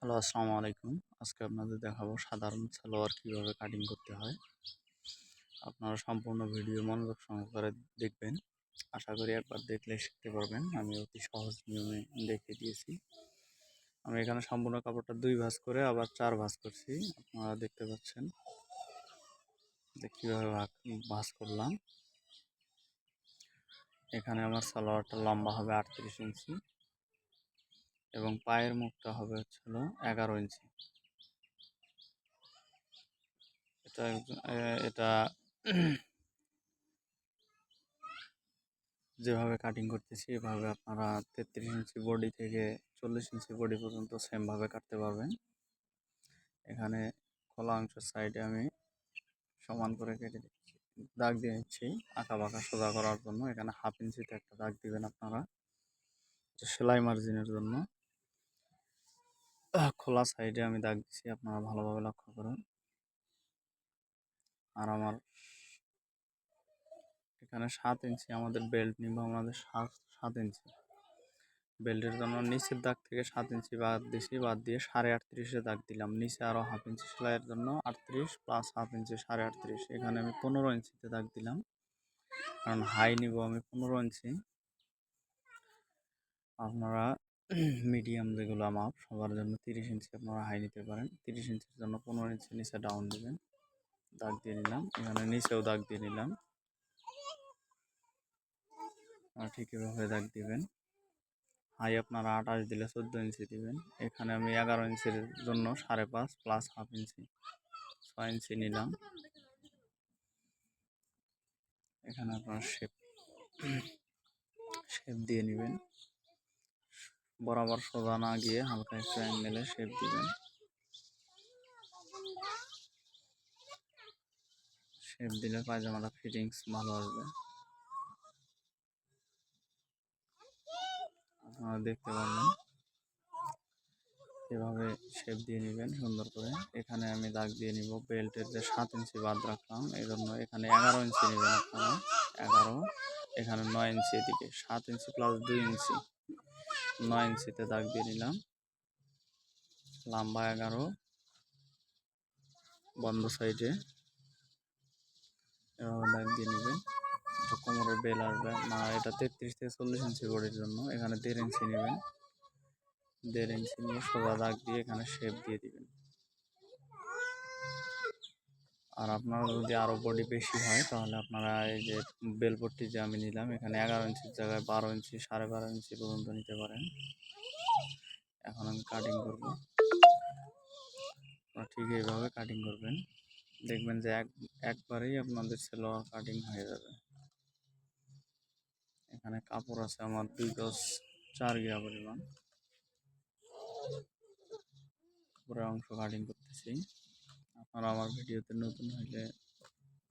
Hello, আসসালামু আলাইকুম। আজকে আপনাদের দেখাবো সাধারণ সালোয়ার কিভাবে কাটিং করতে হয়। আপনারা সম্পূর্ণ ভিডিও মনোযোগ সহকারে দেখবেন। আশা করি একবার দেখলে শিখতে পারবেন। আমি অতি সহজ নিয়মে দেখিয়ে দিয়েছি। আমি এখানে সম্পূর্ণ কাপড়টা 2 ভাঁজ করে আবার 4 ভাঁজ করছি। আপনারা দেখতে পাচ্ছেন যে কীভাবে ভাঁজ করলাম। এখানে আমার সালোয়ারটা লম্বা হবে 38 ইঞ্চি এবং পায়ের মুখটা হবে হলো 11 ইঞ্চি। এটা যেভাবে কাটিং করতেছি এভাবে আপনারা 33 ইঞ্চি বডি থেকে 40 ইঞ্চি বডি পর্যন্ত সেমভাবে কাটতে পারবেন। এখানে খোলা অংশের সাইডে আমি সমান করে কেটে দিচ্ছি, দাগ দিয়ে নিচ্ছি আঁকা বাঁকা সোজা করার জন্য। এখানে 1/2 ইঞ্চিতে একটা দাগ দিবেন আপনারা সেলাই মার্জিনের জন্য। খোলা সাইডে আমি দাগ দিচ্ছি, আপনারা ভালোভাবে লক্ষ্য করুন। আর আমার এখানে 7 ইঞ্চি আমাদের বেল্ট নিব, আমাদের 7 ইঞ্চি বেল্টের জন্য নিচের দাগ থেকে 7 ইঞ্চি বাদ দিয়েছি, বাদ দিয়ে 38.5 দাগ দিলাম। নিচে আরও 1/2 ইঞ্চি সেলাইয়ের জন্য 38 প্লাস 1/2 ইঞ্চি 38.5। এখানে আমি 15 ইঞ্চিতে দাগ দিলাম, কারণ হাই নিব আমি 15 ইঞ্চি। আপনারা মিডিয়াম যেগুলো মাপ সবার জন্য 30 ইঞ্চি আপনারা হাই নিতে পারেন। 30 ইঞ্চির জন্য 15 ইঞ্চি নিচে ডাউন দিবেন। দাগ দিয়ে নিলাম, এখানে নিচেও দাগ দিয়ে নিলাম। ঠিক এভাবে দাগ দিবেন। হাই আপনারা 28 দিলে 14 ইঞ্চি দিবেন। এখানে আমি 11 ইঞ্চির জন্য 5.5 প্লাস 1/2 ইঞ্চি 6 ইঞ্চি নিলাম। এখানে আপনারা শেপ দিয়ে নেবেন, বরাবর সোজা না গিয়ে হালকা একটু অ্যাঙ্গেলে শেপ দিবেন। শেপ দিলে পায়জামাটা ফিটিংস ভালো আসবে। আপনারা দেখতে পারবেন এভাবে শেপ দিয়ে নেবেন সুন্দর করে। এখানে আমি দাগ দিয়ে নিব বেল্টের যে 7 ইঞ্চি বাদ রাখলাম, এই জন্য এখানে 11 ইঞ্চি নেবেন আপনারা। 11, এখানে 9 ইঞ্চি, এদিকে 7 ইঞ্চি প্লাস 2 ইঞ্চি 9 ইঞ্চিতে দাগ দিয়ে নিলাম। লম্বা 11, বন্ধ সাইডে এভাবে দাগ দিয়ে নেবেন। কোমরের বেল আসবে না, এটা 33 থেকে 40 ইঞ্চি বডির জন্য। এখানে 1.5 ইঞ্চি নেবেন, 1.5 ইঞ্চি নিয়ে সোজা দাগ দিয়ে এখানে শেপ দিয়ে দিবেন। আর আপনারা যদি আরও বডি বেশি হয় তাহলে আপনারা এই যে বেলপট্টি যে আমি নিলাম, এখানে 11 ইঞ্চির জায়গায় 12 ইঞ্চি 12.5 ইঞ্চি পর্যন্ত নিতে পারেন। এখন আমি কাটিং করব, ঠিক এইভাবে কাটিং করবেন। দেখবেন যে একবারেই আপনাদের সালোয়ার কাটিং হয়ে যাবে। এখানে কাপড় আছে আমার 2 গজ 4 গিরা পরিমাণ। পুরো অংশ কাটিং করতেছি। আপনারা আমার ভিডিওতে নতুন হলে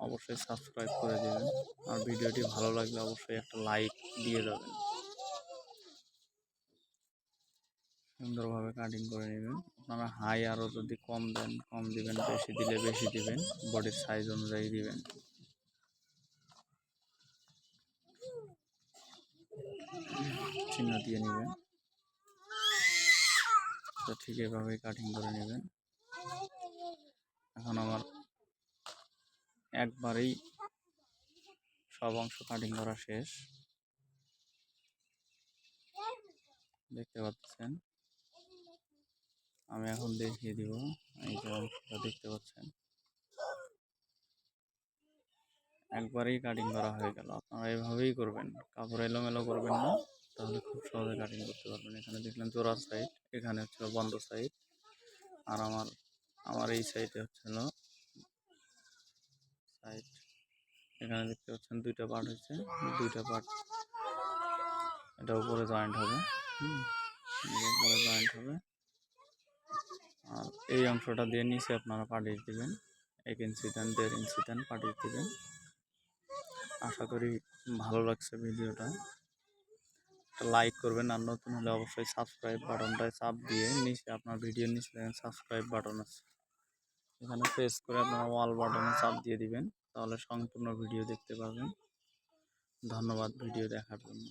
অবশ্যই সাবস্ক্রাইব করে দেবেন, আর ভিডিওটি ভালো লাগলে অবশ্যই একটা লাইক দিয়ে যাবেন। সুন্দরভাবে কাটিং করে নেবেন। আপনারা হাই আরও যদি কম দেন কম দিবেন, বেশি দিলে বেশি দিবেন, বডির সাইজ অনুযায়ী দিবেন। চিহ্ন দিয়ে নেবেন, তো ঠিক এভাবেই কাটিং করে নেবেন। এখন আমার একবারেই সব অংশ কাটিং করা শেষ, দেখতে পাচ্ছেন। আমি এখন দেখিয়ে দিব, এই যে অংশটা দেখতে পাচ্ছেন একবারেই কাটিং করা হয়ে গেল। আপনারা এভাবেই করবেন, কাপড় এলোমেলো করবেন না, তাহলে খুব সহজে কাটিং করতে পারবেন। এখানে দেখলেন জোড়া সাইড, এখানে হচ্ছে বন্ধ সাইড, আর আমার এই সাইডে হচ্ছে সাইড। এখানে দেখতে পাচ্ছেন 2টা পার্ট হচ্ছে, 2টা পার্ট এটা উপরে জয়েন্ট হবে, উপরে জয়েন্ট হবে। আর এই অংশটা দিয়ে নিচে আপনারা পাঠিয়ে দেবেন, 1 ইঞ্চি দেন 1.5 ইঞ্চি দেন পাঠিয়ে দেবেন। আশা করি ভালো লাগছে ভিডিওটা। লাইক করবেন, আর নতুন হলে অবশ্যই সাবস্ক্রাইব বাটনটায় চাপ দিয়ে নিচে আপনার ভিডিওর নিচে সাবস্ক্রাইব বাটন আছে, এখানে প্রেস করে আপনারা অল বাটনে চাপ দিয়ে দিবেন, তাহলে সম্পূর্ণ ভিডিও দেখতে পাবেন। ধন্যবাদ ভিডিও দেখার জন্য।